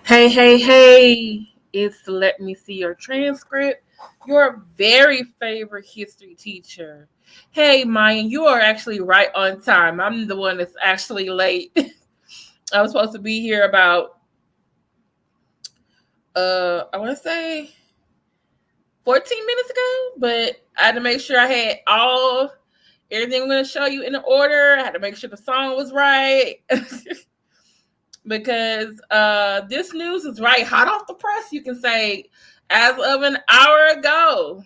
Hey, it's Let Me See Your Transcript, your very favorite history teacher. Hey, Mayan, you are actually right on time. I'm the one that's actually late. I was supposed to be here about, I want to say 14 minutes ago, but I had to make sure I had everything I'm going to show you in order. I had to make sure the song was right. Because this news is right hot off the press, you can say, as of an hour ago.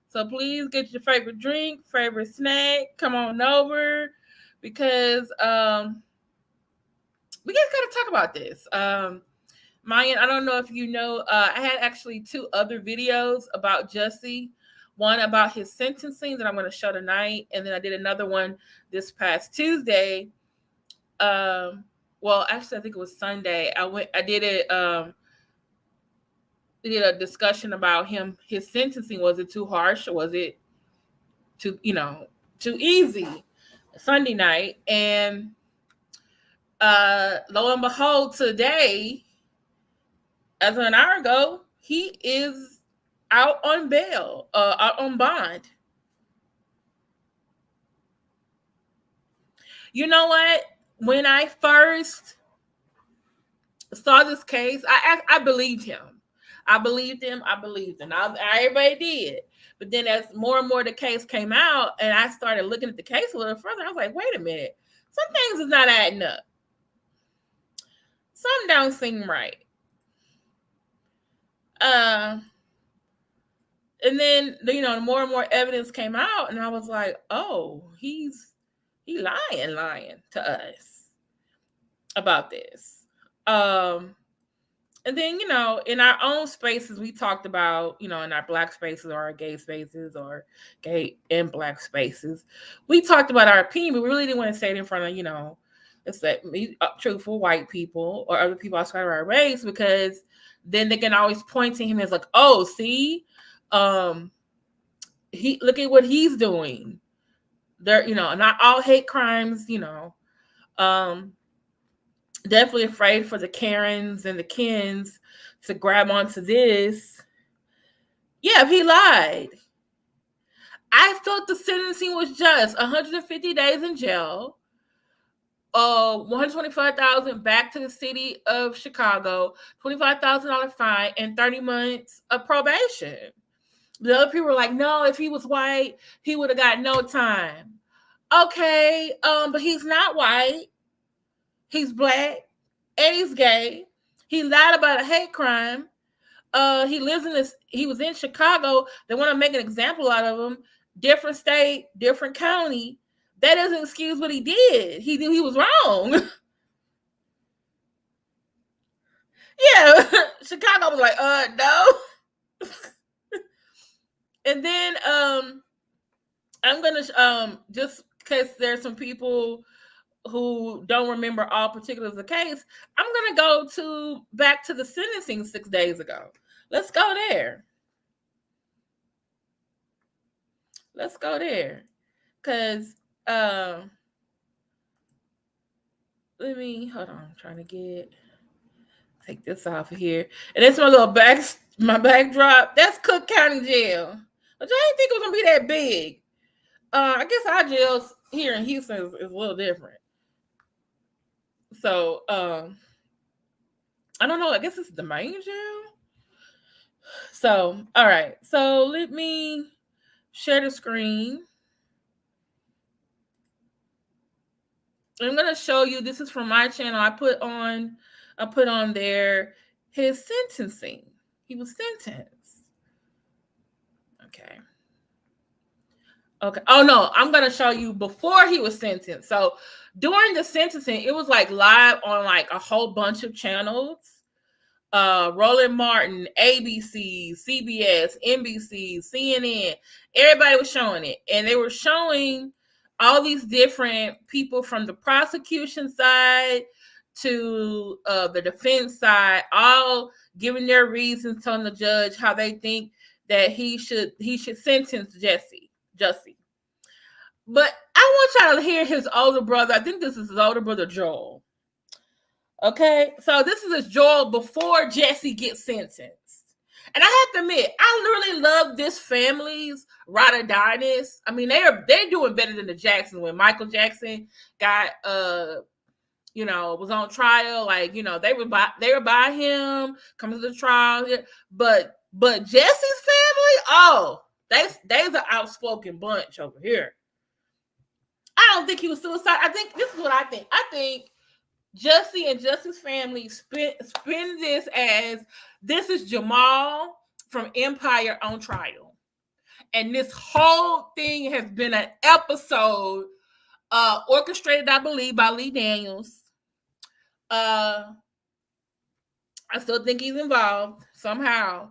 So please get your favorite drink, favorite snack, come on over, because we just got to talk about this. Mayan, I don't know if you know, I had actually two other videos about Jussie. One about his sentencing that I'm going to show tonight, and then I did another one this past Tuesday. Well, actually, I think it was Sunday. I did it. Did a discussion about his sentencing. Was it too harsh, or was it too easy? Sunday night, and lo and behold, today, as of an hour ago, he is out on bail, out on bond. You know what? When I first saw this case, I believed him. Everybody did. But then as more and more the case came out and I started looking at the case a little further, I was like, wait a minute. Some things is not adding up. Some don't seem right. And then, more and more evidence came out and I was like, oh, he lying to us about this. And then, in our own spaces, we talked about, in our Black spaces or our gay spaces or gay and Black spaces, we talked about our opinion, but we really didn't want to say it in front of, let's say truthful white people or other people outside of our race, because then they can always point to him as like, oh, see, he look at what he's doing. They're, not all hate crimes, definitely afraid for the Karens and the Kens to grab onto this. Yeah, he lied. I thought the sentencing was just 150 days in jail, $125,000 back to the city of Chicago, $25,000 fine, and 30 months of probation. The other people were like, no, if he was white, he would have got no time. Okay, but he's not white. He's Black and he's gay. He lied about a hate crime. He was in Chicago. They want to make an example out of him. Different state, different county. That doesn't excuse what he did. He knew he was wrong. Yeah, Chicago was like, no. And then I'm gonna just because there's some people who don't remember all particulars of the case, I'm gonna go back to the sentencing 6 days ago. Let's go there. Because let me hold on. I'm trying to take this off of here. And it's my backdrop. That's Cook County Jail. Which I didn't think it was gonna be that big. I guess our jails here in Houston is a little different. So I don't know. I guess it's the main jail. So, all right. So let me share the screen. I'm going to show you. This is from my channel. I put on there his sentencing. He was sentenced. Okay. Oh no, I'm going to show you before he was sentenced. So during the sentencing, it was like live on like a whole bunch of channels. Roland Martin, ABC, CBS, NBC, CNN, everybody was showing it. And they were showing all these different people from the prosecution side to the defense side, all giving their reasons, telling the judge how they think that he should sentence Jussie. But I want y'all to hear his older brother. I think this is his older brother, Joel. Okay, so this is Joel before Jussie gets sentenced. And I have to admit, I really love this family's ride or die-ness. I mean, they're doing better than the Jacksons. When Michael Jackson got was on trial, like, they were by him coming to the trial. But Jussie's family, oh, they's an outspoken bunch over here. I don't think he was suicide. I think this is what I think. I think Jussie and Jussie's family spin this as this is Jamal from Empire on trial. And this whole thing has been an episode orchestrated, I believe, by Lee Daniels. I still think he's involved somehow.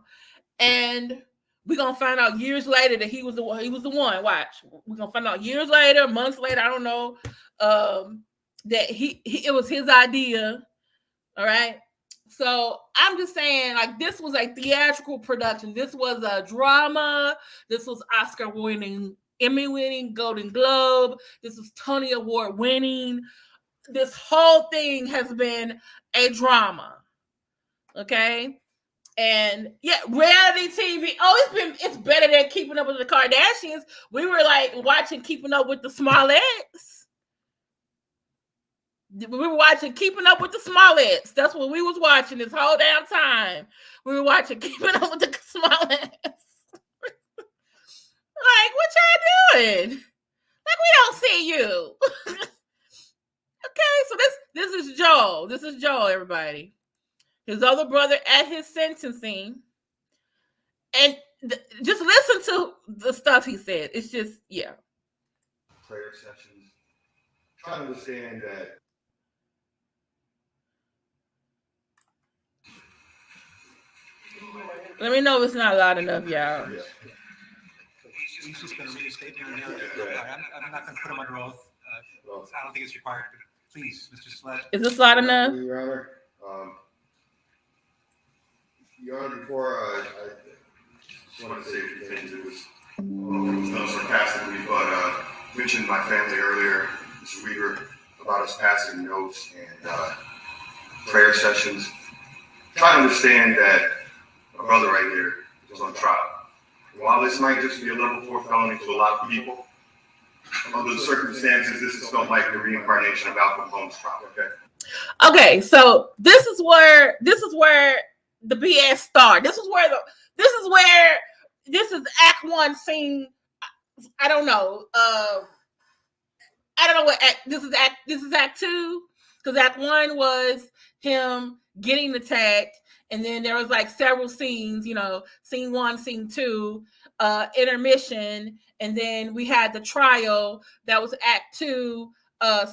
And we're going to find out years later that he was the one. Watch. We're going to find out years later, months later, I don't know, that it was his idea. All right. So I'm just saying, like, this was a theatrical production. This was a drama. This was Oscar winning, Emmy winning, Golden Globe. This was Tony Award winning. This whole thing has been a drama. Okay. And yeah, reality TV. Oh, it's better than Keeping Up with the Kardashians. We were like watching Keeping Up with the Smolletts. We were watching Keeping Up with the Smolletts. That's what we was watching this whole damn time. We were watching Keeping Up with the Smolletts. Like, what y'all doing? Like, we don't see you. Okay, so this is Joel. This is Joel, everybody. His other brother at his sentencing. And just listen to the stuff he said. It's just, yeah. Prayer sessions. Try to understand that. Let me know if it's not loud enough, y'all. He's just going to read a statement. I'm not going to put him under oath. I don't think it's required. Please, Mr. Smollett. Is this loud enough? Your Honor, before I just want to say a few things. It was not sarcastically, but mentioned my family earlier, Mr. Weaver, about us passing notes and prayer sessions. Try to understand that my brother right here is on trial. While this might just be a level 4 felony to a lot of people, under the circumstances, this is felt like the reincarnation of Al Capone's trial. Okay, so this is where the BS started. This is Act 1 scene. I don't know. I don't know what act this is. Act 2, because Act 1 was him getting attacked, and then there was like several scenes. Scene 1, scene 2, intermission, and then we had the trial. That was Act 2.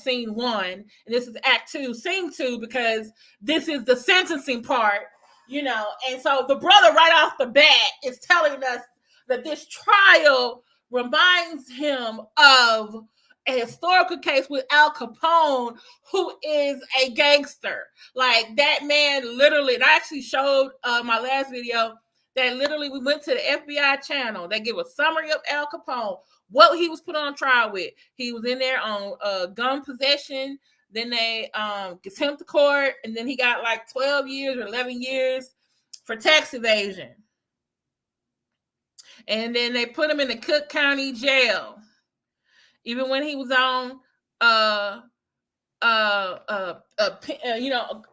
Scene 1, and this is Act 2, scene 2, because this is the sentencing part, and so the brother right off the bat is telling us that this trial reminds him of a historical case with Al Capone, who is a gangster. Like, that man literally, and I actually showed my last video that literally we went to the FBI channel. They give a summary of Al Capone, what he was put on trial with. He was in there on gun possession. Then they gets him to court, and then he got like 12 years or 11 years for tax evasion. And then they put him in the Cook County jail. Even when he was on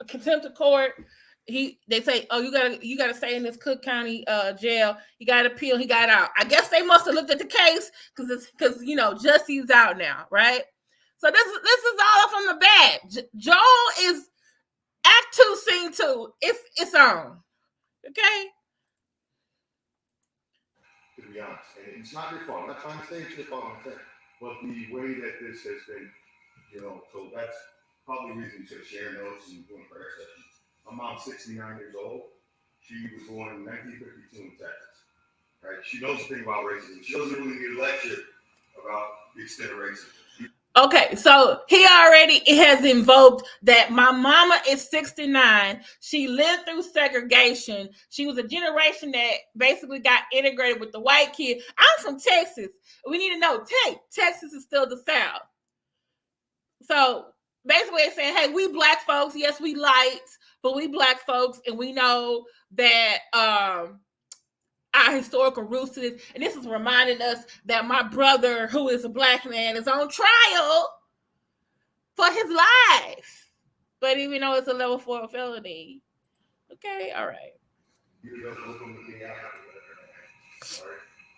contempt of court, they say, oh, you gotta stay in this Cook County jail. He got appeal. He got out. I guess they must have looked at the case because Jussie's out now, right? So this is all from the bat. Joel is Act 2, Scene 2. It's on. Okay. To be honest, and it's not your fault. I'm not trying to say it's your fault, but the way that this has been, so that's probably the reason to share notes and doing prayer sessions. My mom's 69 years old. She was born in 1952 in Texas. Right? She knows the thing about racism. She doesn't really get a lecture about the extent of racism. Okay, so he already has invoked that my mama is 69. She lived through segregation. She was a generation that basically got integrated with the white kid. I'm from Texas. We need to know, Texas is still the South. So basically they're saying, hey, we black folks, yes, we lights, but we black folks, and we know that our historical roots to this, and this is reminding us that my brother, who is a black man, is on trial for his life. But even though it's a level 4 felony, okay, all right.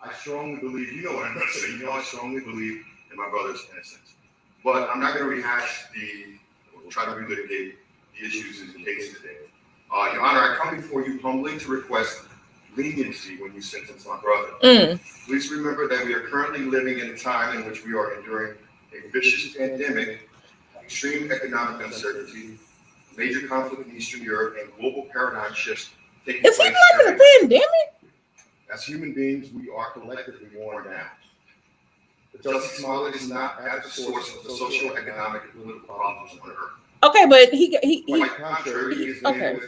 I strongly believe, you know what I'm going to say, I strongly believe in my brother's innocence. But I'm not going to rehash we'll try to relitigate the issues in the case today. Your Honor, I come before you humbly to request leniency when you sentence my brother. Please remember that we are currently living in a time in which we are enduring a vicious pandemic, extreme economic uncertainty, major conflict in Eastern Europe, and global paradigm shifts taking place. Is he living in a pandemic? As human beings, we are collectively worn down. But Jussie Smollett is not at the source of the social, economic, and political problems on Earth. Okay, but he Quite contrary, he has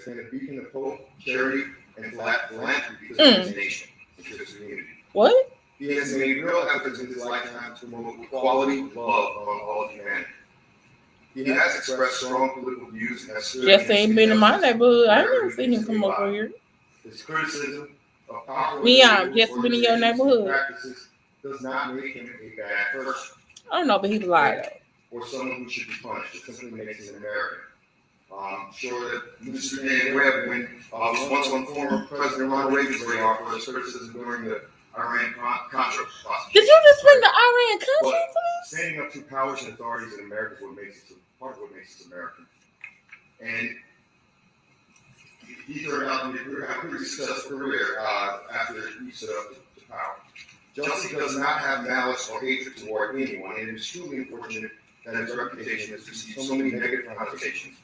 been a beacon of hope, charity, and philanthropy to his nation and to his community. What? He has made real efforts in his lifetime to promote equality, love among all of humanity. He has expressed strong political views and has stood Just ain't been in my neighborhood. I wherever never seen him come over here. His criticism of powerful Leon, just been in your neighborhood. practices does not make him a bad person I don't know, but he's alive though. or someone who should be punished. It simply makes him American. I'm sure that Mr. Dan Webb, when was once on former President Ronald Reagan's radar for his criticism during the Iran-Contra process. Did you just bring the Iran-Contra into this? Standing up to powers and authorities in America is part of what makes us American. And he turned out to be a pretty successful career after he stood up to power. Jussie does not have malice or hatred toward anyone, and it is truly unfortunate that his reputation has received so many negative connotations,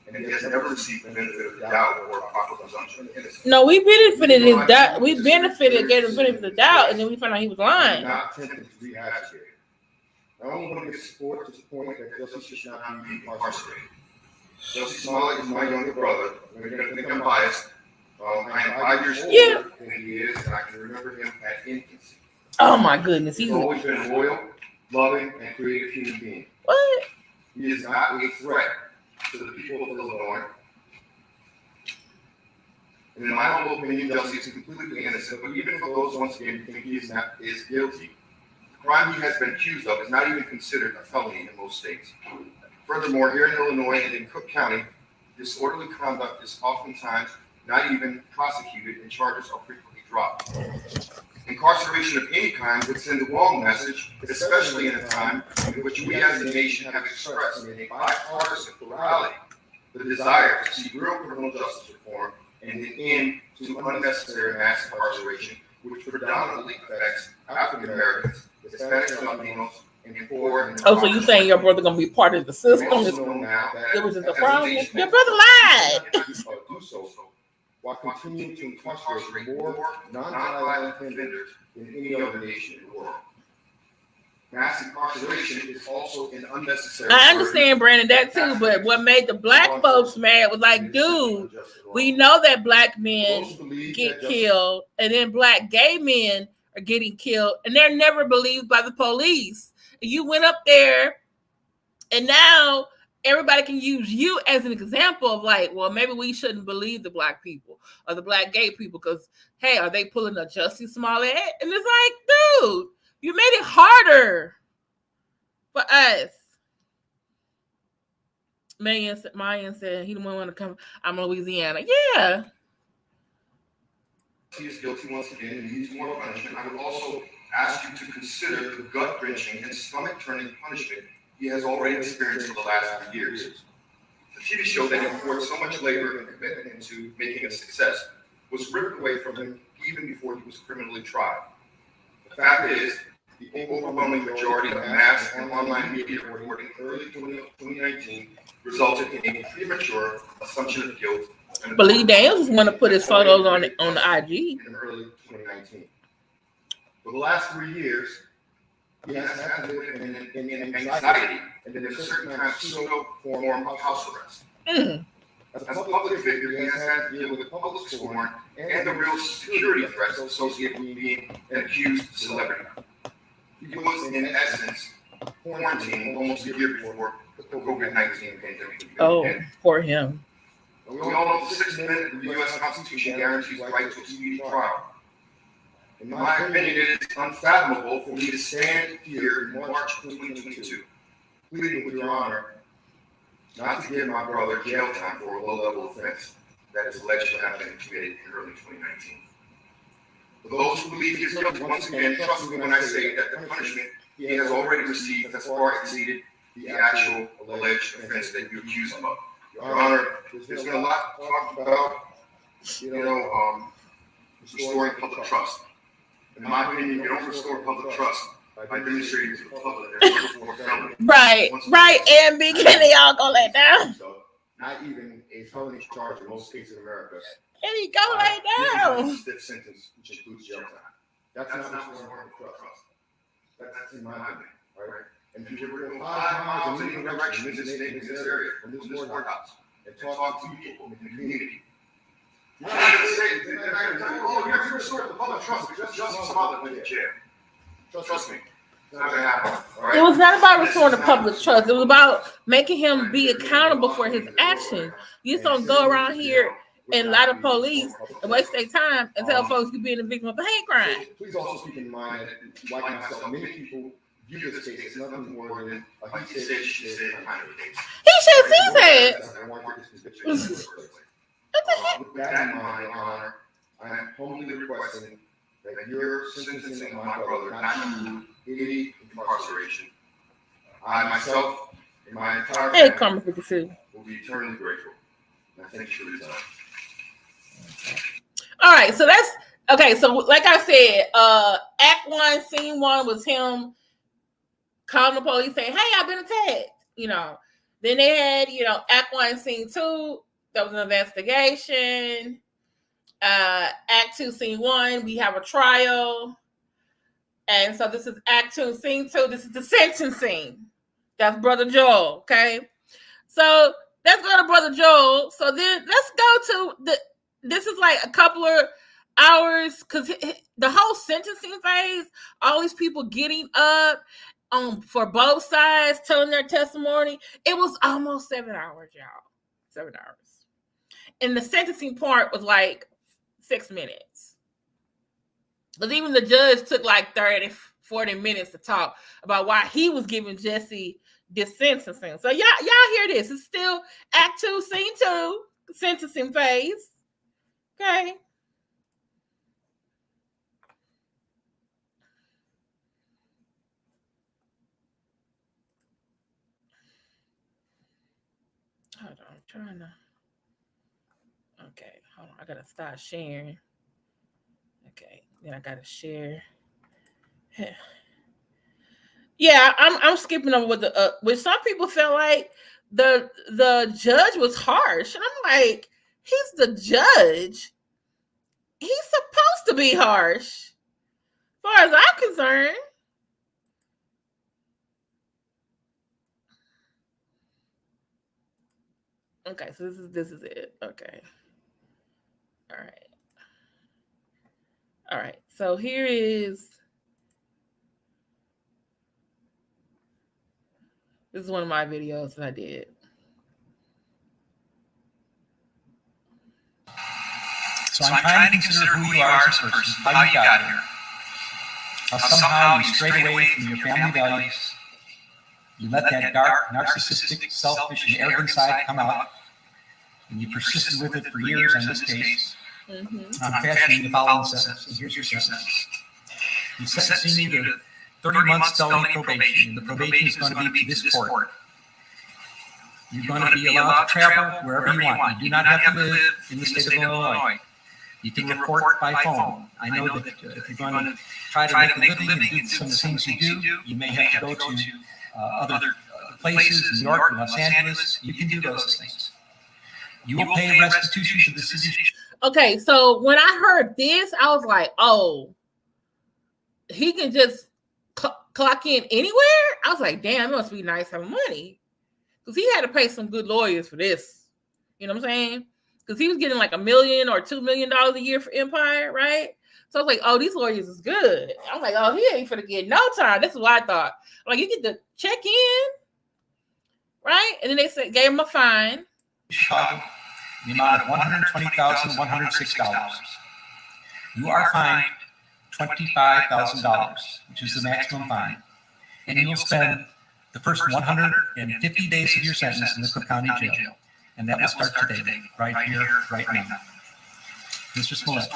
and he has never received the benefit of the doubt or a proper presumption of innocence. No, we benefited his doubt. We benefited, gave him the benefit of the doubt, and then we found out he was lying. Not attempting to rehash it. I only want to get support to the point that Jussie should not be incarcerated. Jussie Smollett is my younger brother. You're going to think I'm biased. I am 5 years older than he is, and I can remember him at infancy. Oh my goodness, He's always been a loyal, loving, and creative human being. What? He is not a threat to the people of Illinois. And in my humble opinion, Jussie is completely innocent, but even for those once again who think he is guilty, the crime he has been accused of is not even considered a felony in most states. Furthermore, here in Illinois and in Cook County, disorderly conduct is oftentimes not even prosecuted and charges are frequently dropped. Incarceration of any kind would send the wrong message, especially in a time in which we as a nation have expressed in a bipartisan plurality the desire to see real criminal justice reform and an end to unnecessary mass incarceration, which predominantly affects African Americans, Hispanics, Latinos, and poor. And oh, so you saying your brother gonna be part of the system? It was just a problem. Your brother lied. Do so while continuing to incarcerate more non-violent offenders than any other nation in the world. Mass incarceration is also an unnecessary. I understand, Brandon, that too, but what made the black folks mad was like, dude, we know that black men get killed, and then black gay men are getting killed, and they're never believed by the police. And you went up there, and now everybody can use you as an example of like, well, maybe we shouldn't believe the black people or the black gay people because, hey, are they pulling a Jussie Smollett? And it's like, dude, you made it harder for us. Mayan said he didn't want to come. I'm in Louisiana. Yeah. He is guilty once again and needs more punishment. I would also ask you to consider the gut-wrenching and stomach-turning punishment he has already experienced for the last 3 years. The TV show that he poured so much labor and commitment into making a success was ripped away from him even before he was criminally tried. The fact is, the overwhelming majority of mass and online media reporting in early 2019 resulted in a premature assumption of guilt. But Lee Daniels just want to put his photos on the IG. In early 2019. For the last 3 years, he has had to live in anxiety and in a certain kind of pseudo-form of house arrest. As a public figure, he has had to deal with public scorn and the real security threats associated with being an accused celebrity. He was, in essence, quarantined almost a year before the COVID-19 pandemic. Oh, poor him. We all know the Sixth Amendment of the U.S. Constitution guarantees the right to a speedy trial. In my opinion, it is unfathomable for me to stand here in March 2022, pleading with Your Honor not to give my brother jail time for a low-level offense that is alleged to have been committed in early 2019. For those who believe he is guilty, once again, trust me when I say that the punishment he has already received has far exceeded the actual alleged offense that you accuse him of. Your Honor, there's been a lot talked about, restoring public trust. In my opinion, you don't restore public trust by demonstrating to the public that you're for felony. Right, and can y'all go lay down? Not even a felony charge in most states in America. Can he go lay down? Stiff sentence, which includes jail time. That's not restoring public trust. That's in my opinion, right? And if you were to go 5 miles in any direction in this area, from this courthouse, and talk to people in the community, you're not going to say, they're not going to tell you, oh, you restored the public trust because Jussie Smollett went to jail. Trust me. It's not going to happen. Right? It was not about restoring the public trust. It was about making him be accountable for his actions. You just don't go around here and lie to police and waste their time and tell folks you're being a victim of a hate crime. Please also keep in mind that, like myself, many people view this case as nothing more than a he said, she said kind of case. He should see that. What the heck? With that in mind, Your Honor, I am humbly requesting that your sentencing of my brother not include any incarceration. I myself and my entire family will be eternally grateful. And I thank you for your time. All right, so that's okay. So, like I said, Act 1, Scene 1 was him calling the police saying, "Hey, I've been attacked." Then they had, Act 1, Scene 2. There was an investigation. Act 2, Scene 1. We have a trial, and so this is Act 2, Scene 2. This is the sentencing. That's Brother Joel. Okay, so let's go to Brother Joel. So then let's go to this is like a couple of hours because the whole sentencing phase, all these people getting up for both sides, telling their testimony. It was almost 7 hours, y'all. 7 hours. And the sentencing part was like 6 minutes. But even the judge took like 30, 40 minutes to talk about why he was giving Jussie this sentencing. So y'all hear this. It's still Act 2, Scene 2, sentencing phase. Okay. Hold on, I'm trying to. Okay, hold on. I gotta start sharing. Okay, then I gotta share. Yeah, I'm skipping over with the which some people felt like the judge was harsh, and I'm like, he's the judge. He's supposed to be harsh, as far as I'm concerned. Okay, so this is it. Okay. All right. So here is. This is one of my videos that I did. So I'm trying to consider who you are as a person, how you got here. How somehow you strayed away from your family values. You let that dark, narcissistic, selfish, and arrogant side come out. And you persisted with it for years in this case. I'm fashioning the following sentence. And here's your sentence. You sentencing me to 30 months felony probation. And the probation is going to be to this court. You're going to be allowed to travel wherever you want. You do not have to live in the state of Illinois. You can report by phone. I know that if you're going to try to make a living and do some of the things you do, you may have to go to other places, New York, Los Angeles. You can do those things. You will pay restitution to the city. Okay, so when I heard this, I was like, oh, he can just clock in anywhere? I was like, damn, it must be nice having money. Because he had to pay some good lawyers for this. You know what I'm saying? Because he was getting like $1 million or $2 million a year for Empire, right? So I was like, oh, these lawyers is good. I was like, oh, he ain't finna get no time. This is what I thought. Like, you get to check in right? And then they said gave him a fine. Chicago, the amount of $120,106. You are fined $25,000, which is the maximum fine, and you will spend the first 150 days of your sentence in the Cook County Jail, and that will start today, right here, right now. Mr. Smollett,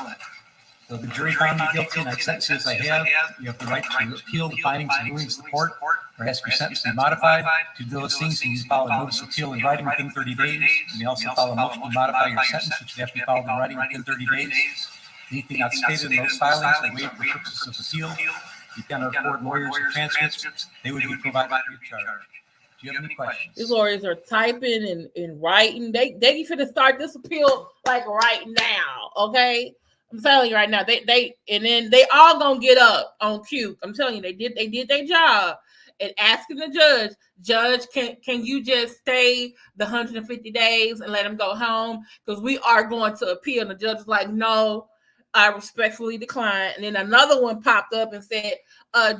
so the jury found you guilty, and I sentence you as I have. You have the right to appeal the findings and rulings of the court, or ask your sentence to be modified. To do those things, you need to file a notice of appeal in writing within 30 days. You may also file a motion to modify your sentence, which would have to be filed in writing within 30 days. Anything not stated in those filings will waive for purposes of appeal. You cannot afford lawyers or transcripts. They would be provided free of charge. Do you have any questions? These lawyers are typing and writing. They finna start this appeal like right now, okay? I'm telling you right now. They and then they all gonna get up on cue. I'm telling you, they did their job and asking the judge, can you just stay the 150 days and let them go home? Because we are going to appeal. And the judge is like, no, I respectfully decline. And then another one popped up and said,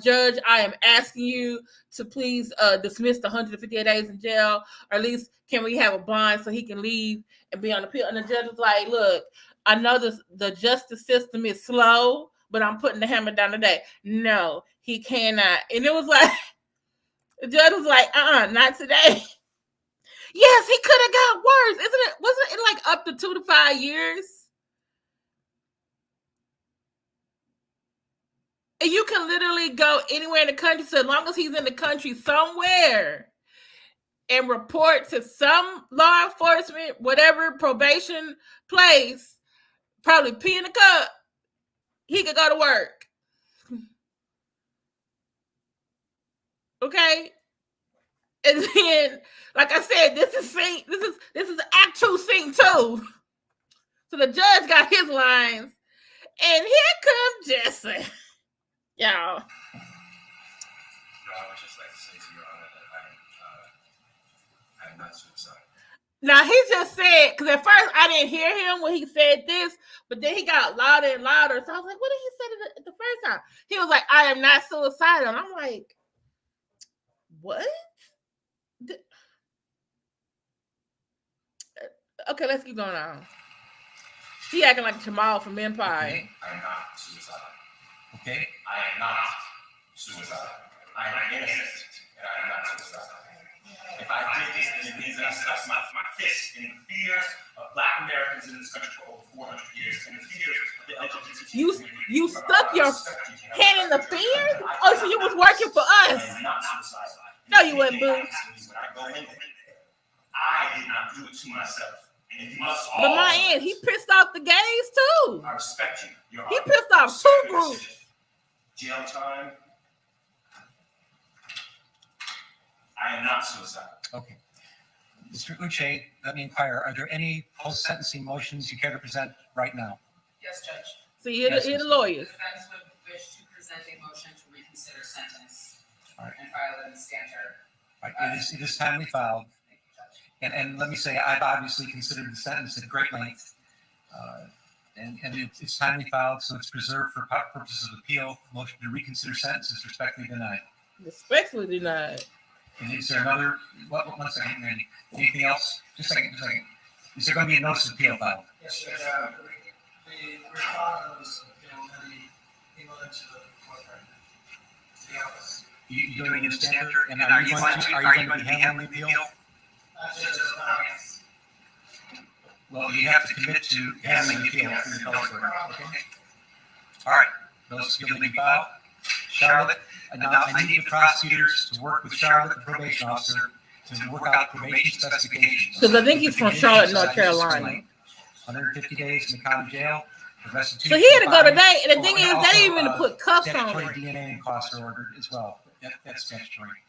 Judge, I am asking you to please dismiss the 158 days in jail, or at least can we have a bond so he can leave and be on appeal? And the judge was like, look, I know the justice system is slow, but I'm putting the hammer down today. No, he cannot. And it was like, the judge was like, not today. Yes, he could have got worse. Wasn't it like up to 2 to 5 years? And you can literally go anywhere in the country, so as long as he's in the country somewhere, and report to some law enforcement, whatever probation place, probably pee in the cup, he could go to work. Okay? And then, like I said, this is Act 2, Scene 2. So the judge got his lines, and here comes Jussie. Y'all. No, I would just like to say to Your Honor that I am not suicidal. Now, he just said, because at first I didn't hear him when he said this, but then he got louder and louder. So I was like, what did he say the first time? He was like, I am not suicidal. And I'm like, what? Okay, let's keep going on. He acting like Jamal from Empire. I am not suicidal. Okay. I am not suicidal. I am innocent, and I am not suicidal. If I did this, then it means that I stuck my fist in the fears of Black Americans in this country for over 400 years, and the fears of the LGBT community. You stuck your hand in the fears? Oh, so you was working for us? I am not suicidal. No, you wasn't, boo. When I go in there, I did not do it to myself. And you must all. But my end, he pissed off the gays too. I respect you, Your He Honor. pissed off 2 groups. Jail time. I am not suicidal. Okay. Mr. Uche, let me inquire, are there any post-sentencing motions you care to present right now? Yes, Judge. So you're the lawyers. Defense would wish to present a motion to reconsider sentence All right. and file it in Scanter. All right, it is timely filed. Thank you, Judge. And let me say, I've obviously considered the sentence at great length. And it's timely filed, so it's preserved for purposes of appeal. Motion to reconsider sentence is respectfully denied. Respectfully denied. And is there another, one second, Randy. Anything else? Just a second. Is there going to be a notice of appeal filed? Yes, sir. We're filing those, and the email to the court right now, to the office. You doing it in standard? And are you going to be handling the appeal? Judge, Well, you have to commit to handling the appeal through the appellate court. Okay? All right. Notice of appeal being filed. Charlotte, now I need the prosecutors to work with Charlotte, the probation officer, to work out probation specifications. Because I think he's from Charlotte, North Carolina. 150 days in the county jail. The restitution. So he had to go fine. today, and the thing is, also, they didn't even put cuffs on statutory it. DNA and costs are ordered as well. That's statutory.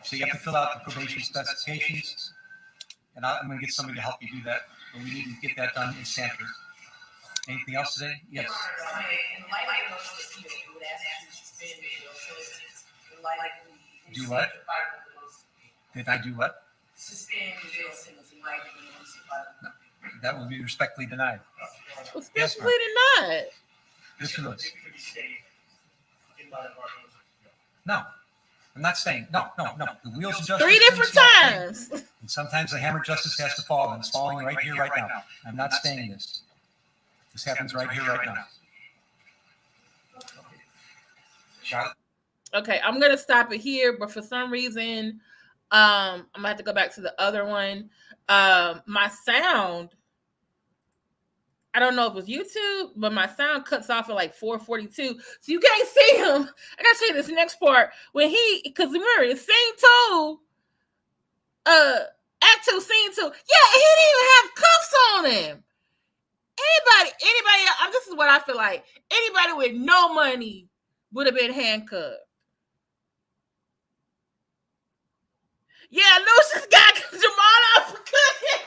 So you have to fill out the probation specifications, and I'm going to get somebody to help you do that. But we need to get that done in standard. Anything else today? Yes. In light of the motion to appeal, we would ask you to suspend the jail sentence in light of the. Do what? Did I do what? Suspend the jail sentence in light of the emergency filing. That will be respectfully denied. Respectfully denied. Mr. Lewis. it could be stayed in light of our notice of appeal. No. I'm not saying, no. The wheels of justice 3 turn different slowly, times. and sometimes the hammer of justice has to fall, and it's falling right here, right now. I'm not saying this. This happens right here, right now. Charlotte? Okay, I'm gonna stop it here, but for some reason, I'm gonna have to go back to the other one. My sound, I don't know if it was YouTube, but my sound cuts off at like 4:42, so you can't see him. I gotta show you this next part when because remember it's scene 2, act 2, scene 2. Yeah, he didn't even have cuffs on him. Anybody else, this is what I feel like. Anybody with no money would have been handcuffed. Yeah, Lucius got Jamal out for Cookie.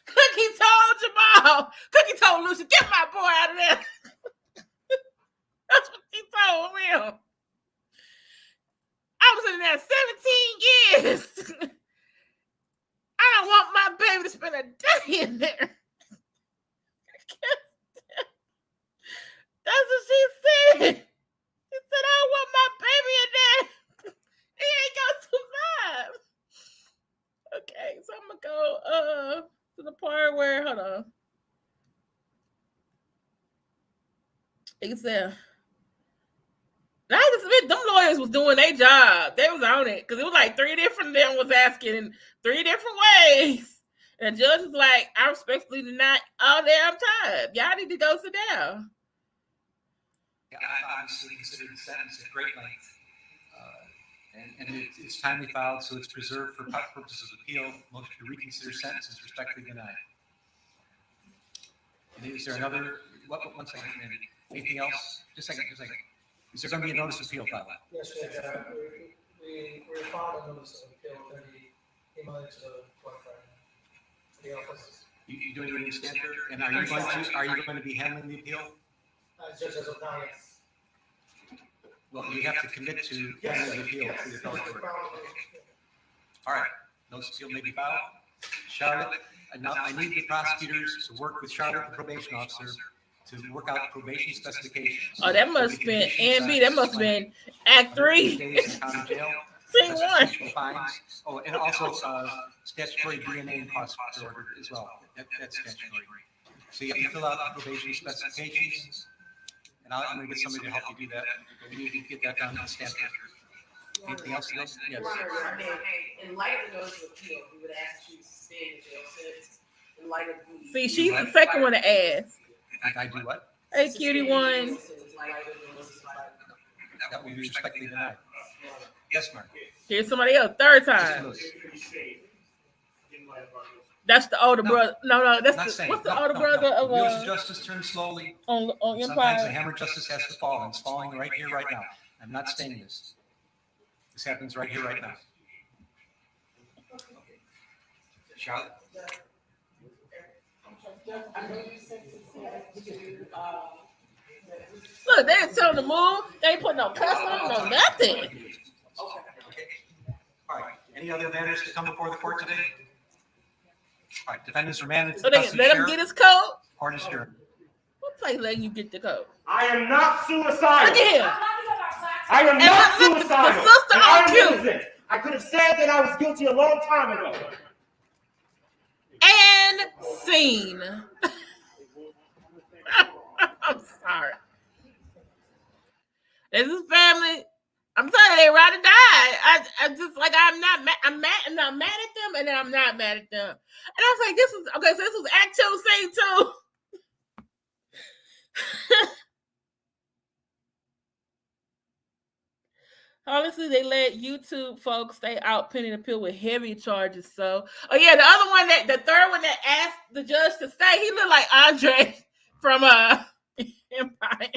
Cookie told Jamal. Cookie told Lucius, get my boy out of there. That's what he told him. I was in there 17 years. I don't want my baby to spend a day in there. That's what she said. She said, I don't want my baby in there. He ain't gonna survive. Okay, so I'm gonna go to the part where, hold on. He said, I just admit them lawyers was doing their job. They was on it because it was like 3 different them was asking in 3 different ways. And the judge was like, I respectfully deny all damn time. Y'all need to go sit down. Yeah, I obviously considered the sentence at great length. And it's timely filed, so it's preserved for purposes of appeal. Motion to reconsider sentence is respectfully denied. And is there another? One second, maybe. Anything else? Just a second. Is there going to be a notice of appeal filed? Yes, we filed a notice of appeal that he emailed it to the court the office. You doing it in Stanford? And are you going to be handling the appeal? Just as a client. Well, you have to commit to handling the appeal through the appellate court. All right. Notice of appeal may be filed. Charlotte, I need the prosecutors to work with Charlotte, the probation officer, to work out probation specifications. Oh, that must have been A&B. That must have been Act 3. Days in county jail. Scene 1. Fines. Oh, and also statutory DNA and cost order as well. That's statutory. So you have to fill out the probation specifications. And I'm going to get somebody to help you do that. We need to get that done in Stanford. Anything else? Yes. In light of the notice of appeal, we would ask you to stay in jail sentence in light of the. See, she's the second one to ask. I do what? Hey, cutie one. That will be respectfully denied. Yes, Mark. Here's somebody else. Third time. That's the older brother. No, that's what's the older brother of Wheels of justice turn slowly. on Sometimes Empire. the hammer of justice has to fall, and it's falling right here, right now. I'm not saying this. This happens right here, right now. Charlotte? Look, they ain't telling the move. They ain't putting no cuss on, no nothing. Okay. All right. Any other matters to come before the court today? All right. Defendants remanded. So they let him get his coat. Court is adjourned. What place letting you get the coat? I am not suicidal. Look at him. I am not look, suicidal. the sister And I on am cue. innocent. I could have said that I was guilty a long time ago. And scene. I'm sorry. This is family. I'm telling you, they ride or die. I just like I'm not mad at them, and then I'm not mad at them. And I was like, this is okay. So this was Act 2, Scene 2. Honestly, they let YouTube folks stay out pending appeal with heavy charges. So, oh yeah, the other one the third one that asked the judge to stay, he looked like Andre from Empire.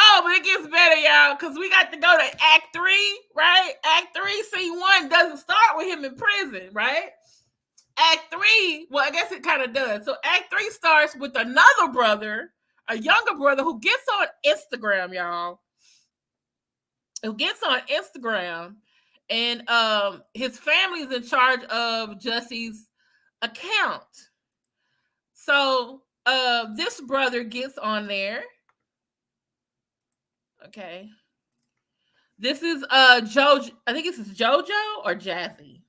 Oh, but it gets better, y'all, because we got to go to Act 3, right? Act 3, Scene 1 doesn't start with him in prison, right? Act 3, well, I guess it kind of does. So Act 3 starts with another brother, a younger brother who gets on Instagram, y'all. Who gets on Instagram, and his family is in charge of Jussie's account. So this brother gets on there. Okay. This is JoJo. I think this is JoJo or Jazzy.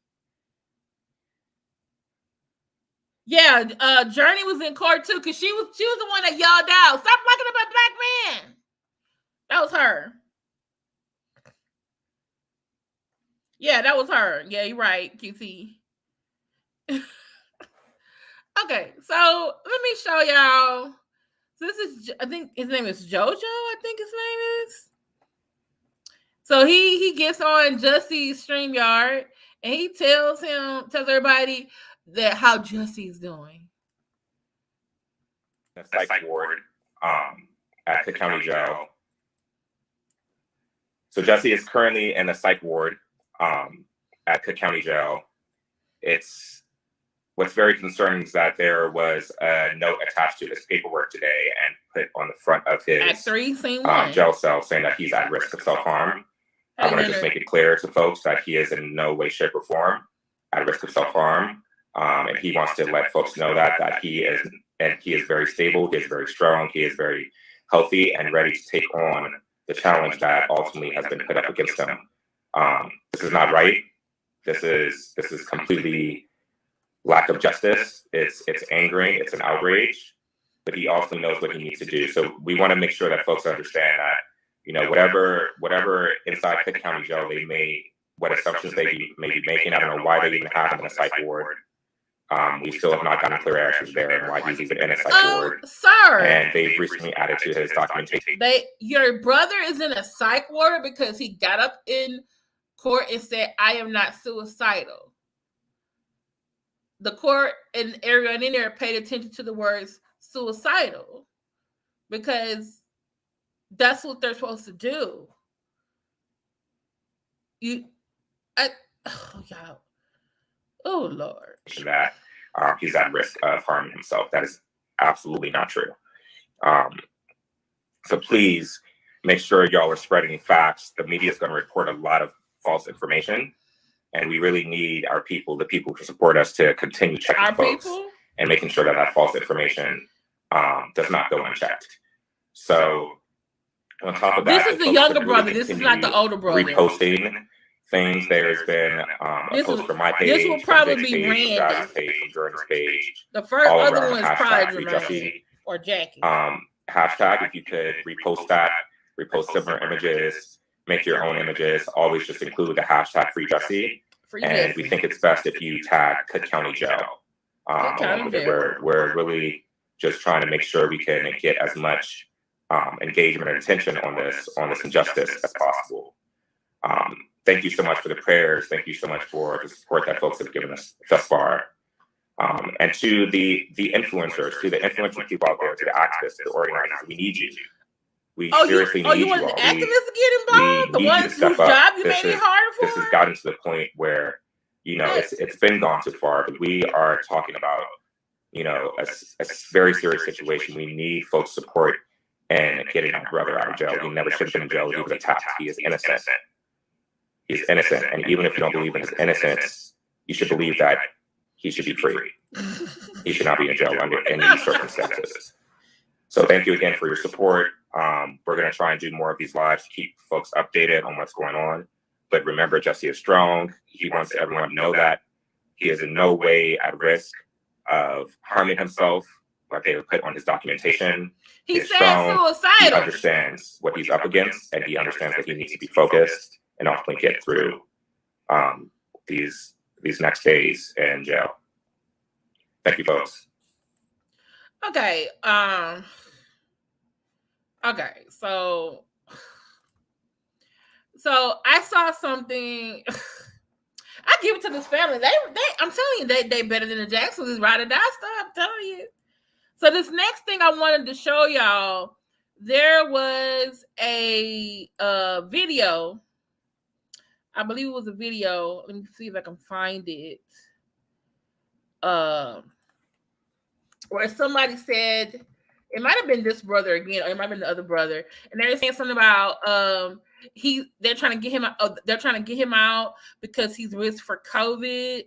Yeah, Journey was in court too because she was the one that yelled out, "Stop locking up a black man." That was her. Yeah, that was her. Yeah, you're right, QT. Okay, so let me show y'all. So this is, I think his name is JoJo. I think his name is. So he gets on Jussie's StreamYard and he tells everybody that how Jussie's doing. The psych ward at the county jail. So Jussie is currently in the psych ward at Cook County Jail. What's very concerning is that there was a note attached to his paperwork today and put on the front of his Act 3, Scene 1. jail cell saying that he's at risk of self-harm. I want to just make it clear to folks that he is in no way, shape, or form at risk of self-harm. And he wants to let folks know that he is very stable, he is very strong, he is very healthy and ready to take on the challenge that ultimately has been put up against him. This is not right. This is completely lack of justice. It's angering. It's an outrage. But he also knows what he needs to do. So we want to make sure that folks understand that, you know, whatever inside Cook County Jail what assumptions they may be making. I don't know why they even have him in a psych ward. We still have not gotten clear answers there and why he's even in a psych ward. Sir. And they've recently added to his documentation. Your brother is in a psych ward because he got up in court and said, "I am not suicidal." The court and everyone in there paid attention to the words suicidal because that's what they're supposed to do. Oh Lord. That he's at risk of harming himself. That is absolutely not true. So please make sure y'all are spreading facts. The media is going to report a lot of false information, and we really need our people, the people who support us, to continue checking folks and making sure that false information does not go unchecked. So on top of that, this is the younger brother. This is not the older brother. Reposting things. There's been a post from my page. This will probably be Randy. From Jordan's page. The first other one is probably Jussie or Jackie. Hashtag, if you could repost that, repost similar images, make your own images. Always just include the hashtag Free Jussie. And we think it's best if you tag Cook County Jail. We're really just trying to make sure we can get as much engagement and attention on this injustice as possible. Thank you so much for the prayers. Thank you so much for the support that folks have given us thus far. And to the influencers, to the influential people out there, to the activists, to the organizers, we need you. We seriously need you all. You want the activists to get involved? The ones whose job you made it harder for? This has gotten to the point where, you know, it's been gone too far. But we are talking about, you know, a very serious situation. We need folks' support in getting our brother out of jail. He never should have been in jail. He was attacked. He is innocent. He's innocent. And even if you don't believe in his innocence, you should believe that he should be free. He should not be in jail under any circumstances. So thank you again for your support. We're going to try and do more of these lives to keep folks updated on what's going on. But remember, Jussie is strong. He wants everyone to know that. He is in no way at risk of harming himself, like they put on his documentation. He said suicidal. He understands what he's up against, and he understands that he needs to be focused and ultimately get through these next days in jail. Thank you, folks. Okay. Okay. So I saw something. I give it to this family. They I'm telling you, they better than the Jacksons. Ride or die stuff. I'm telling you. So this next thing I wanted to show y'all, there was a video. I believe it was a video. Let me see if I can find it. Where somebody said, it might have been this brother again, or it might have been the other brother, and they're saying something about they're trying to get him out. They're trying to get him out because he's risk for COVID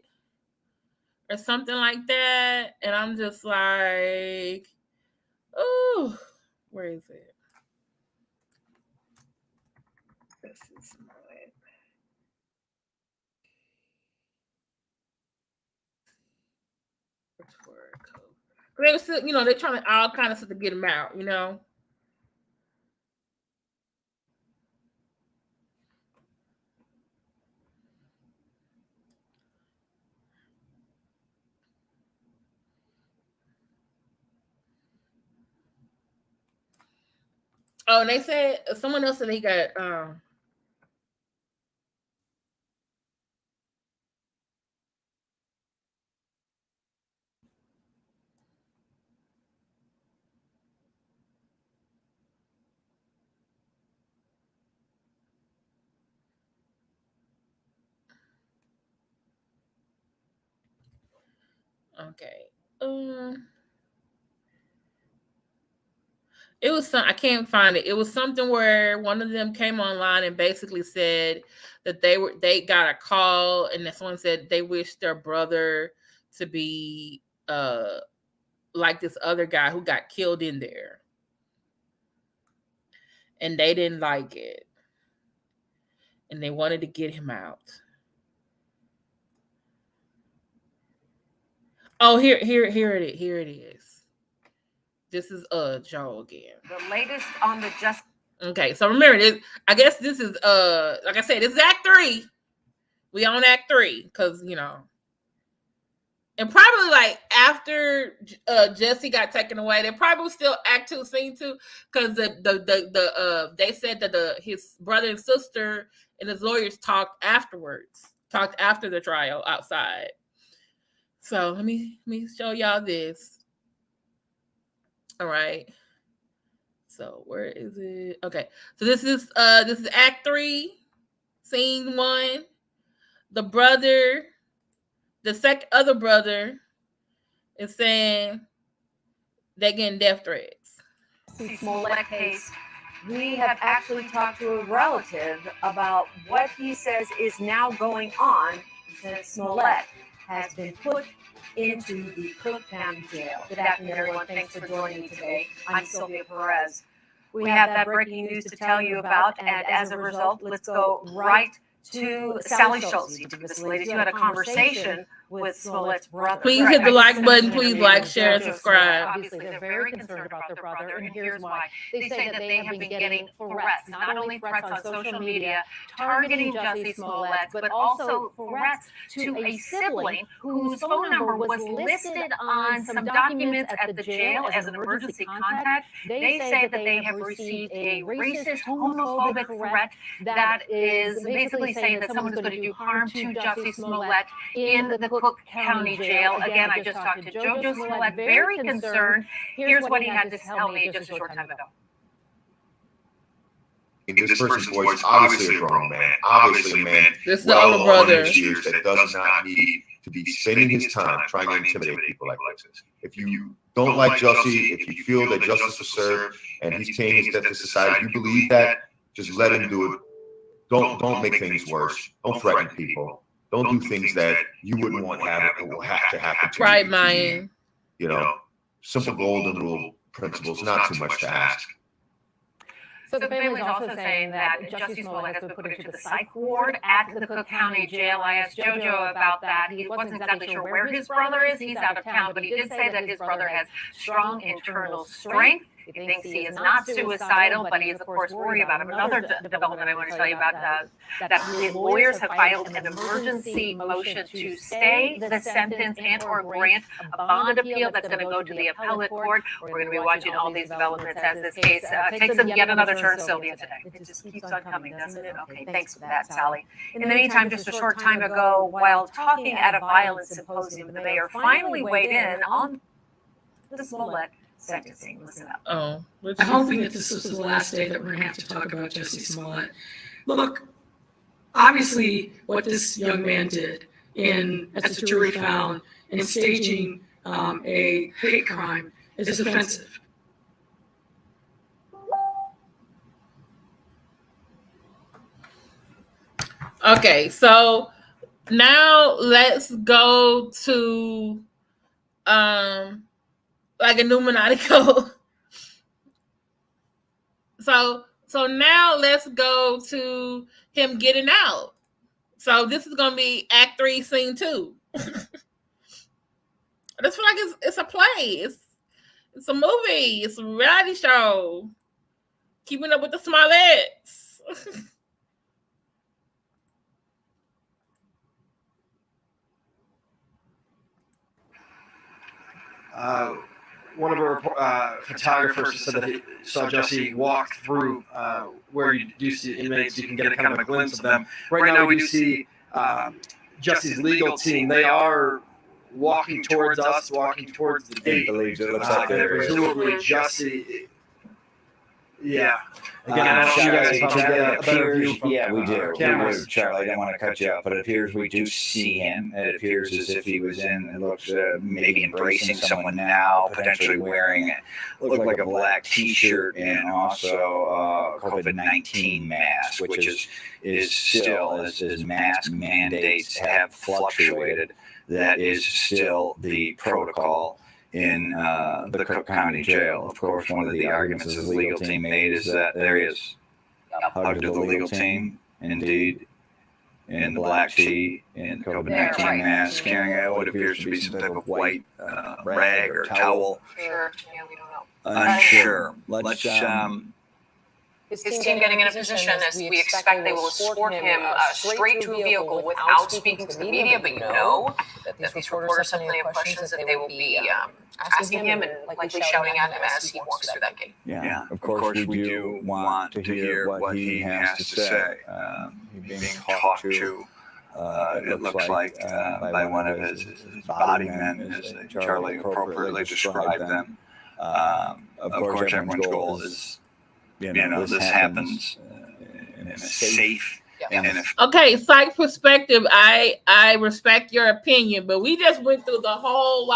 or something like that. And I'm just like, oh, where is it? This is They were still, you know, they're trying to all kind of stuff to get him out, you know. Oh, and they said someone else said he got okay. It was some, I can't find it. It was something where one of them came online and basically said that they got a call and that someone said they wished their brother to be like this other guy who got killed in there. And they didn't like it. And they wanted to get him out. Oh, here it is. This is Joe again. The latest on the just. Okay, so remember this. I guess this is like I said, this is Act 3. We on Act 3 because you know, and probably like after Jussie got taken away, they probably was still Act 2, Scene 2 because they said that his brother and sister and his lawyers talked after the trial outside. So let me show y'all this. All right. So where is it? Okay. So this is Act 3, Scene 1. The brother, the other brother is saying they're getting death threats. Jussie Smollett case. We have actually talked to a relative about what he says is now going on since Smollett has been put into the Cook County Jail. Good afternoon, everyone. Thanks for joining me today. I'm Sylvia Perez. We have that breaking news to tell you about, and as a result, let's go right to Sally Schultz. This lady, you had a conversation with Smollett's brother. Please hit the like button. Please like, share, and subscribe. Obviously, they're very concerned about their brother, and here's why. They say that they have been getting threats, not only threats on social media targeting Jussie Smollett, but also threats to a sibling whose phone number was listed on some documents at the jail as an emergency contact. They say that they have received a racist, homophobic threat that is basically saying that someone is going to do harm to Jussie Smollett in the Cook County Jail. Again, I just talked to JoJo Smollett, very concerned. Here's what he had to tell me just a short time ago. This person's voice, obviously a grown man, obviously a man This is the older brother. years that does not need to be spending his time trying to intimidate people like this. If you don't like Jussie, if you feel that justice was served and he's paying his debt to society, if you believe that, just let him do it. Don't make things worse. Don't threaten people. Don't do things that you wouldn't want to have to happen to you. Right, Mayan. You know, simple golden rule principles, not too much to ask. So the family is also saying that Jussie Smollett has been put into the psych ward at the Cook County Jail. I asked JoJo about that. He wasn't exactly sure where his brother is. He's out of town, but he did say that his brother has strong internal strength. He thinks he is not suicidal, but he is, of course, worried about him. Another development I want to tell you about that the lawyers have filed an emergency motion to stay the sentence and or grant a bond appeal that's going to go to the appellate court. We're going to be watching all these developments as this case takes yet another turn, Sylvia, today. It just keeps on coming, doesn't it? Okay, thanks for that, Sally. In the meantime, just a short time ago, while talking at a violence symposium, the mayor finally weighed in on the Smollett sentencing. Listen up. Oh, I'm hoping that this was the last day that we're going to have to talk about Jussie Smollett. Look, obviously, what this young man did as the jury found, in staging a hate crime is offensive. Okay, so now let's go to like a Illuminati code. So now let's go to him getting out. So this is gonna be Act 3, Scene 2. I just feel like it's a play. It's a movie. It's a reality show. Keeping up with the Smolletts. One of our photographers said that he saw Jussie walk through where you do see inmates. You can get a kind of a glimpse of them. Right now, we do see Jussie's legal team. They are walking towards us, walking towards the gate. It looks like presumably Jussie. Yeah. Again, I don't know if you guys Charlie, probably get a better view from yeah, we do. cameras. Charlie, I don't want to cut you off, but it appears we do see him. It appears as if he was it looks maybe embracing someone now, potentially wearing looked like a black T-shirt and also COVID-19 mask, which is still, as mask mandates have fluctuated, that is still the protocol in the Cook County Jail. Of course, one of the arguments his legal team made is that there he is. Hug to the legal team, indeed, in the black tee and COVID-19 mask, carrying out what appears to be some type of white rag or towel. Sure. Yeah, we don't know. Unsure. Let's His team getting in a position as we expect they will escort him straight to a vehicle without speaking to the media, but you know that these reporters have plenty of questions that they will be asking him and likely shouting at him as he walks through that gate. Yeah, of course we do want to hear what he has to say. He's being talked to, it looks like, by one of his body men, as Charlie appropriately described them. Of course, everyone's goal is, this happens in a safe and in a... Okay, psych perspective, I respect your opinion, but we just went through the whole,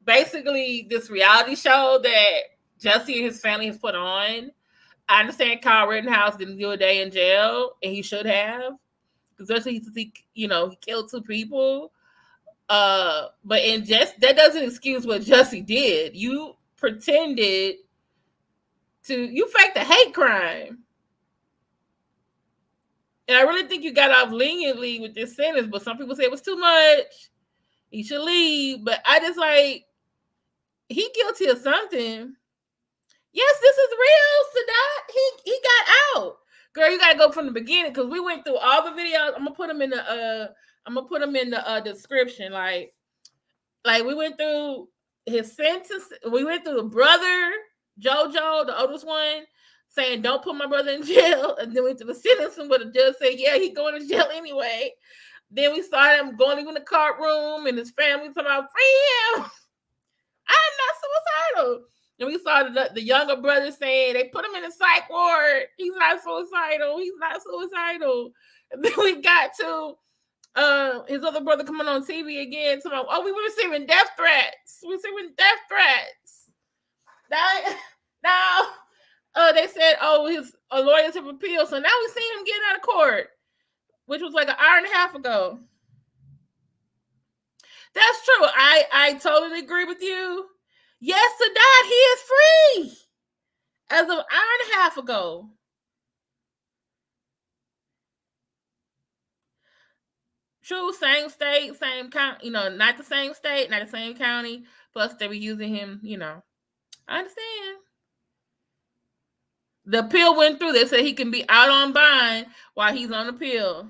basically this reality show that Jussie and his family has put on. I understand Kyle Rittenhouse didn't do a day in jail, and he should have, because he killed 2 people. But that doesn't excuse what Jussie did. You pretended you faked a hate crime. And I really think you got off leniently with this sentence, but some people say it was too much. He should leave. But I just he guilty of something. Yes, this is real, Sadat. He got out. Girl, you gotta go from the beginning because we went through all the videos. I'm gonna put them in the description. Like we went through his sentence. We went through the brother, JoJo, the oldest one, saying don't put my brother in jail. And then we went to the sentencing where the judge said, yeah, he's going to jail anyway. Then we saw him going to the courtroom and his family talking about free him. I'm not suicidal. And we saw the younger brother saying they put him in a psych ward. He's not suicidal. He's not suicidal. And then we got to his other brother coming on TV again. Talking about, we were receiving death threats. We're receiving death threats. Now they said, his lawyers have appealed. So now we see him getting out of court, which was like an hour and a half ago. That's true. I totally agree with you. Yes, Sadat, he is free as of an hour and a half ago. True, same state, same county, not the same state, not the same county. Plus, they were using him, I understand. The appeal went through. They said he can be out on bond while he's on appeal.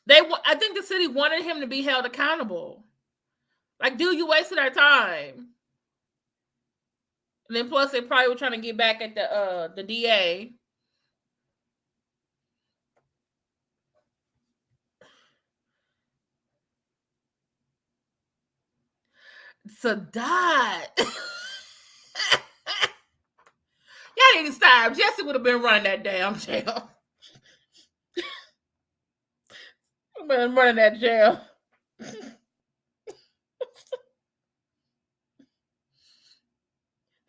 I think the city wanted him to be held accountable. Like, dude, you wasted our time. And then plus they probably were trying to get back at the DA. Sadat. Y'all need to stop. Jussie would have been running that damn jail. Been running that jail.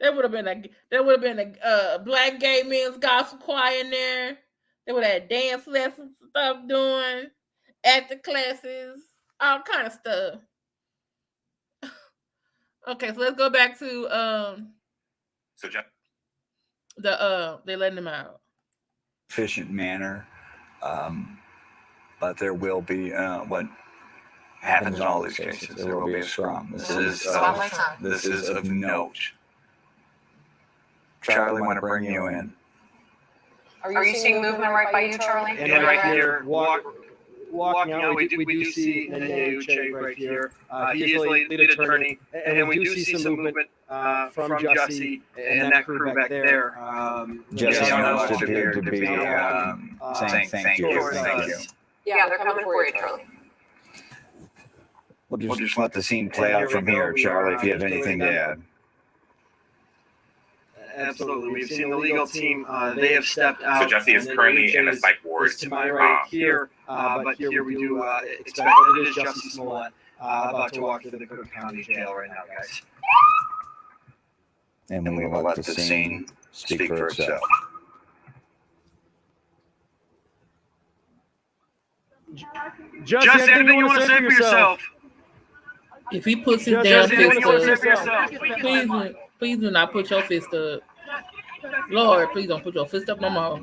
There would have been a black gay men's gospel choir in there. They would have had dance lessons and stuff doing, acting classes, all kind of stuff. Okay, so let's go back to they letting him out. Efficient manner. but there will be what happens in all these cases. There will be a scrum. This is of note. Charlie, want to bring you in. Are you seeing movement right by you, Charlie? And right here, walking out, we do see Nene right here. He is the lead attorney, and then we do see some movement from Jussie and that crew back there. Jussie Smollett appeared to be saying thank you. Yeah, they're coming for you, Charlie. We'll just let the scene play out from here, Charlie, if you have anything to add. Absolutely. We've seen the legal team. They have stepped out. So Jussie is currently in a psych ward. To my right here, but here we do expect that it is Jussie Smollett about to walk through the Cook County Jail right now, guys. And then we will let the scene speak for itself. Jussie, anything you want to say for yourself? If he puts his damn fist up, please do not put your fist up. Lord, please don't put your fist up no more.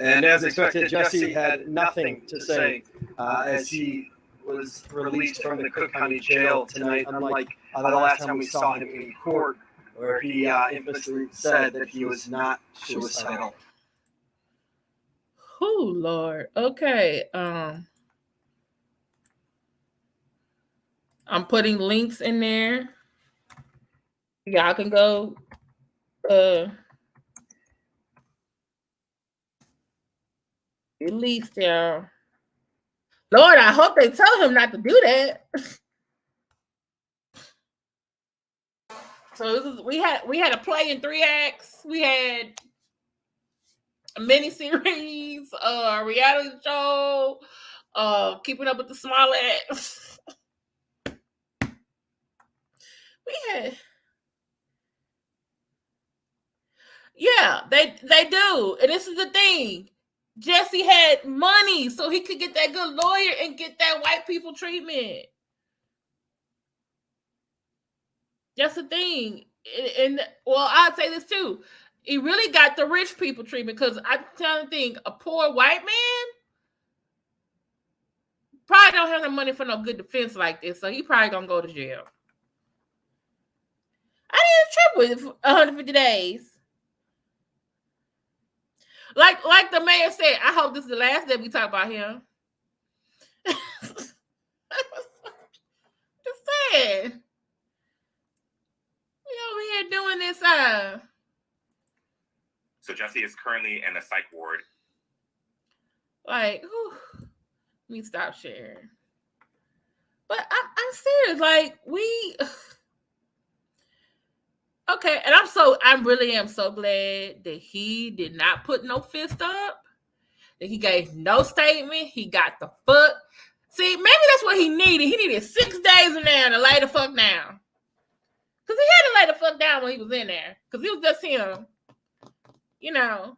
And as expected, Jussie had nothing to say as he was released from the Cook County Jail tonight, unlike the last time we saw him in court, where he infamously said that he was not suicidal. Oh, Lord. Okay. I'm putting links in there. Y'all can go at least, y'all. Lord, I hope they tell him not to do that. So we had a play in 3 acts. We had a miniseries, a reality show, Keeping Up with the Smollett. Yeah, they do. And this is the thing. Jussie had money so he could get that good lawyer and get that white people treatment. That's the thing. And well, I'd say this too. He really got the rich people treatment because I'm trying to think, a poor white man probably don't have no money for no good defense like this, so he probably gonna go to jail. I didn't trip with 150 days. Like the mayor said, I hope this is the last day we talk about him. Just saying. We over here doing this. So Jussie is currently in a psych ward. Like, whew, let me stop sharing. But I'm serious. Like, okay, and I really am so glad that he did not put no fist up, that he gave no statement. He got the fuck. See, maybe that's what he needed. He needed 6 days in there to lay the fuck down. Because he had to lay the fuck down when he was in there. Because it was just him. You know.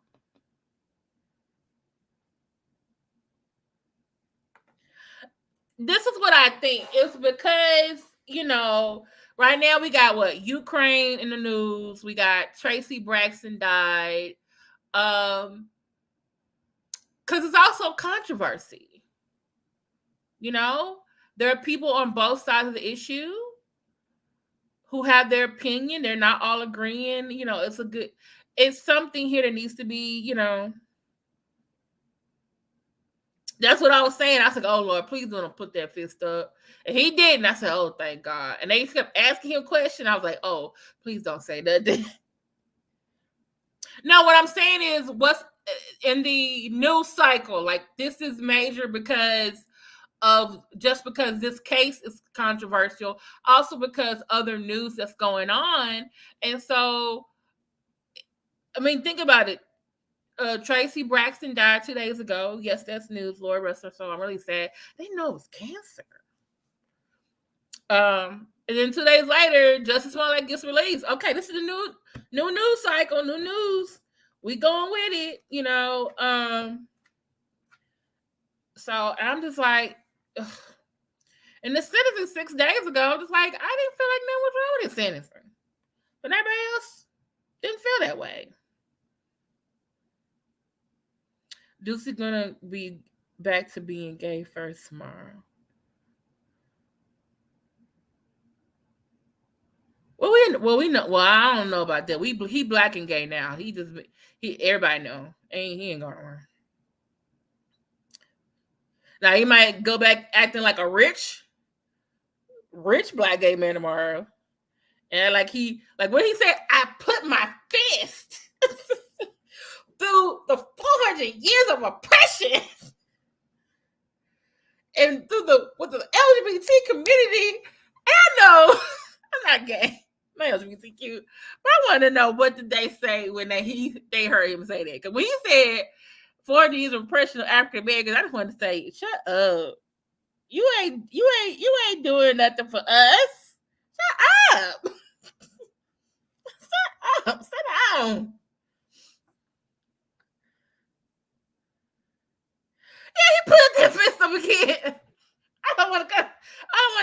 This is what I think. It's because, you know, right now we got what? Ukraine in the news. We got Tracy Braxton died. Because it's also controversy. You know? There are people on both sides of the issue who have their opinion. They're not all agreeing. You know, it's something here that needs to be, you know. That's what I was saying. I said, oh, Lord, please don't put that fist up. And he didn't. I said, oh, thank God. And they kept asking him questions. I was like, oh, please don't say that. No, what I'm saying is what's in the news cycle. Like, this is major because this case is controversial. Also because other news that's going on. And so, I mean, think about it. Tracy Braxton died 2 days ago. Yes, that's news. Lord rest her soul. I'm really sad. They know it was cancer. And then 2 days later, Jussie Smollett gets released. Okay, this is the new news cycle, new news. We going with it, you know. So I'm just like, ugh. And the sentencing 6 days ago, I was like, I didn't feel like nothing was wrong with his sentencing. But everybody else didn't feel that way. Jussie gonna be back to being gay first tomorrow. Well, we know. Well, I don't know about that. He black and gay now. Everybody know. He ain't going nowhere. Now he might go back acting like a rich black gay man tomorrow, and like when he said, "I put my fist through the 400 years of oppression and with the LGBT community." I know I'm not gay. I'm LGBTQ. But I want to know, what did they say when they heard him say that? Because when he said 40 years of oppression of African Americans, I just wanted to say, shut up. You ain't doing nothing for us. Shut up. Shut up. Sit down. Yeah, he put that fist up again. I don't want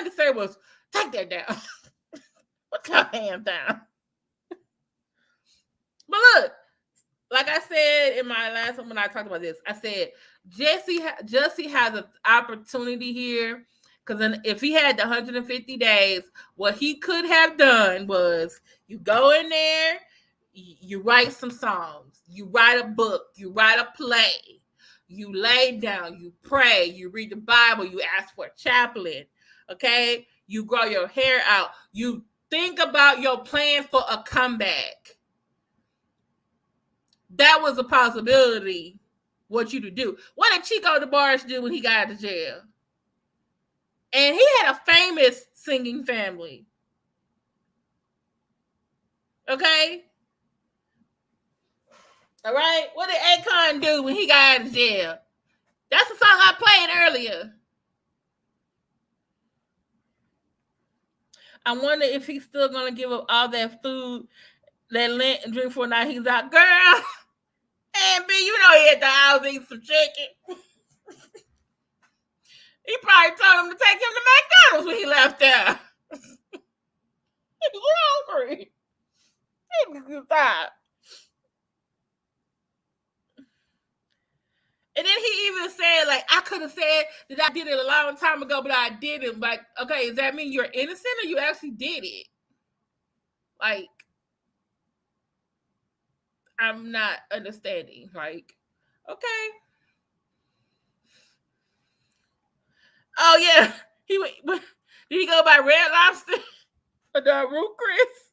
to say was, take that down. Put your hand down. But look, like I said in my last one when I talked about this, I said Jussie has an opportunity here, because if he had the 150 days, what he could have done was, you go in there, you write some songs, you write a book, you write a play, you lay down, you pray, you read the Bible, you ask for a chaplain, okay? You grow your hair out, you think about your plan for a comeback. That was a possibility. What you to do? What did Chico DeBarge do when he got out of jail? And he had a famous singing family. Okay? All right? What did Akon do when he got out of jail? That's the song I played earlier. I wonder if he's still going to give up all that food, that Lent and drink for a night. He's out, girl. And B, you know he had the house eat some chicken. He probably told him to take him to McDonald's when he left there. He was hungry. He was tired. And then he even said, like, I could have said that I did it a long time ago, but I didn't. Like, okay, does that mean you're innocent or you actually did it? Like, I'm not understanding. Like, okay. Oh, yeah. Did he go by Red Lobster or the Root Chris?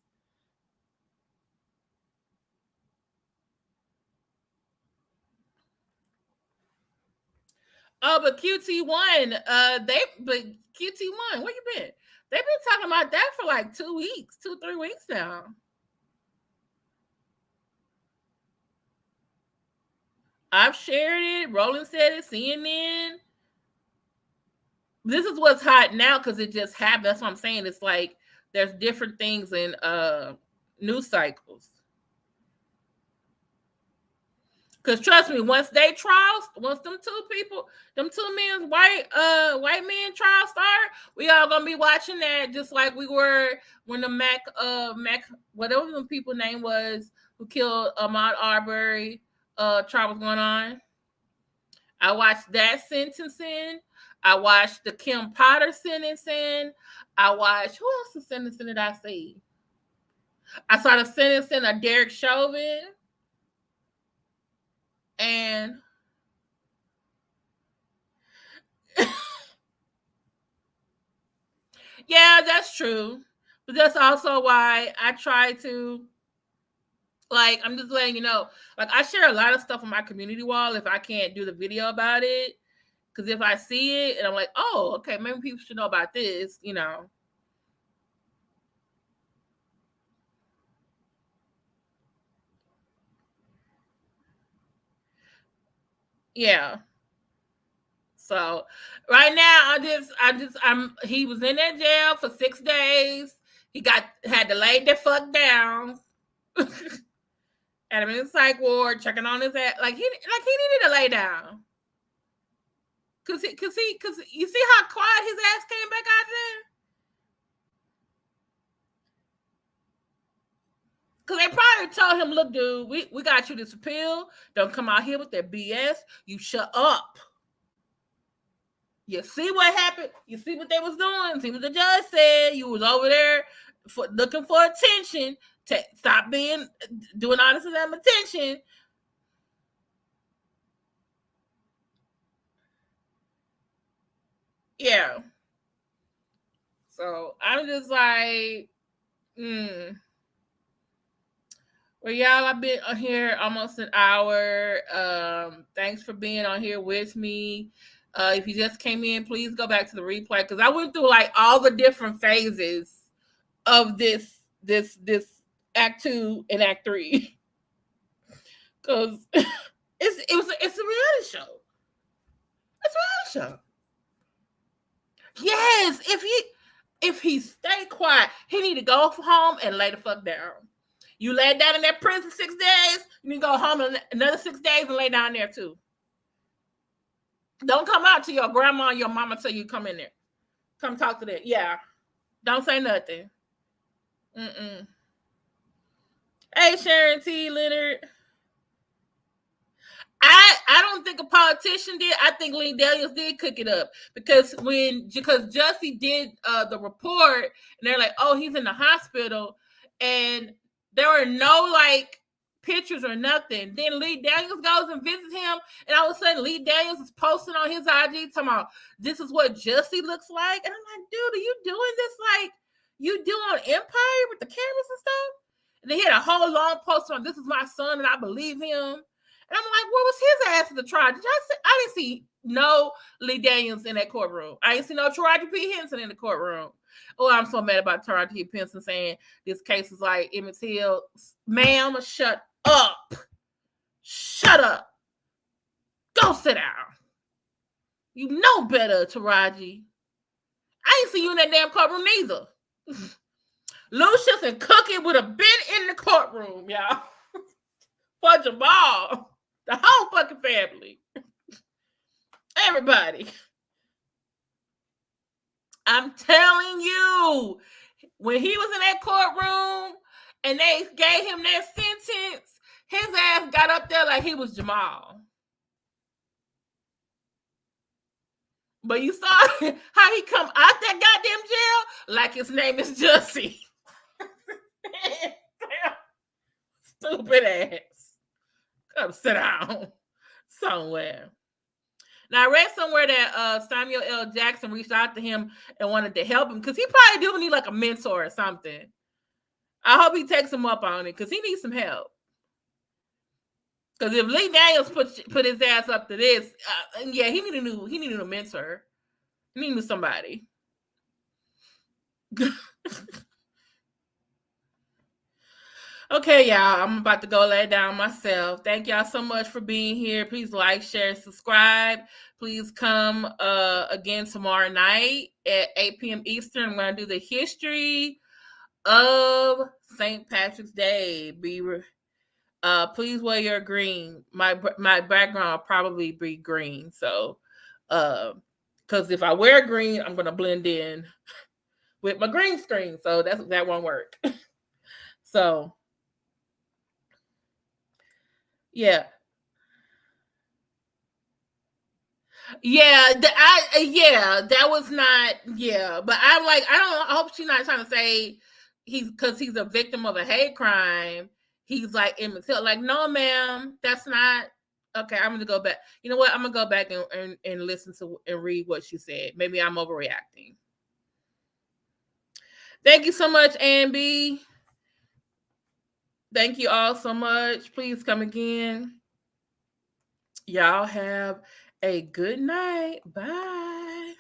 Oh, but QT1, QT1, where you been? They've been talking about that for like 2 weeks, 2-3 weeks now. I've shared it. Roland said it. CNN. This is what's hot now because it just happened. That's what I'm saying. It's like there's different things in news cycles. Because trust me, once them two men, white men trial start, we all gonna be watching that just like we were when the Mac, whatever the people's name was who killed Ahmaud Arbery trial was going on. I watched that sentencing. I watched the Kim Potter sentencing. I watched, who else is sentencing did I see? I saw the sentencing of Derek Chauvin. And yeah, that's true. But that's also why I try to, like, I'm just letting you know, like, I share a lot of stuff on my community wall if I can't do the video about it. Because if I see it and I'm like, oh, okay, maybe people should know about this, you know. Yeah. So right now, he was in that jail for 6 days. He had to lay the fuck down. Had him in the psych ward, checking on his ass. Like he needed to lay down. Cause you see how quiet his ass came back out there? Cause they probably told him, look, dude, we got you this appeal. Don't come out here with that BS. You shut up. You see what happened? You see what they was doing? See what the judge said? You was over there looking for attention. Stop doing all this and that attention. Yeah. So I'm just like, Well, y'all, I've been on here almost an hour. Thanks for being on here with me. If you just came in, please go back to the replay because I went through like all the different phases of this Act 2 and Act 3 because it's a reality show. It's a reality show. Yes, if he stay quiet, he need to go home and lay the fuck down. You lay down in that prison 6 days, you need to go home another 6 days and lay down there too. Don't come out to your grandma and your mama till you come in there. Come talk to them. Yeah. Don't say nothing. Hey, Sharon T. Leonard. I don't think a politician did. I think Lee Daniels did cook it up because Jussie did the report and they're like, oh, he's in the hospital and there were no like pictures or nothing. Then Lee Daniels goes and visits him and all of a sudden Lee Daniels is posting on his IG talking about this is what Jussie looks like. And I'm like, dude, are you doing this like you do on Empire with the cameras and stuff? And they had a whole long post on this is my son and I believe him. And I'm like, what was his ass at the trial? I didn't see no Lee Daniels in that courtroom. I didn't see no Taraji P. Henson in the courtroom. Oh, I'm so mad about Taraji P. Henson saying this case is like Emmett Till. Ma'am, shut up. Shut up. Go sit down. You know better, Taraji. I ain't see you in that damn courtroom neither. Lucius and Cookie would have been in the courtroom, y'all. For Jamal. The whole fucking family. Everybody. I'm telling you, when he was in that courtroom and they gave him that sentence, his ass got up there like he was Jamal. But you saw how he come out that goddamn jail like his name is Jussie. Stupid ass. Come sit down somewhere. Now, I read somewhere that Samuel L. Jackson reached out to him and wanted to help him because he probably do need like a mentor or something. I hope he takes him up on it because he needs some help. Because if Lee Daniels put his ass up to this, yeah, he needed a mentor. He needed somebody. Okay, y'all, I'm about to go lay down myself. Thank y'all so much for being here. Please like, share, subscribe. Please come again tomorrow night at 8 p.m. Eastern. I'm going to do the history of St. Patrick's Day. Please wear your green. My background will probably be green. So, because if I wear green, I'm going to blend in with my green screen. So that won't work. So, yeah. Yeah, that was not, but I'm like, I hope she's not trying to say because he's a victim of a hate crime. He's like Emmett Till. Like, no, ma'am, that's not, okay, I'm going to go back. You know what? I'm going to go back and listen to and read what she said. Maybe I'm overreacting. Thank you so much, Ambi. Thank you all so much. Please come again. Y'all have a good night. Bye.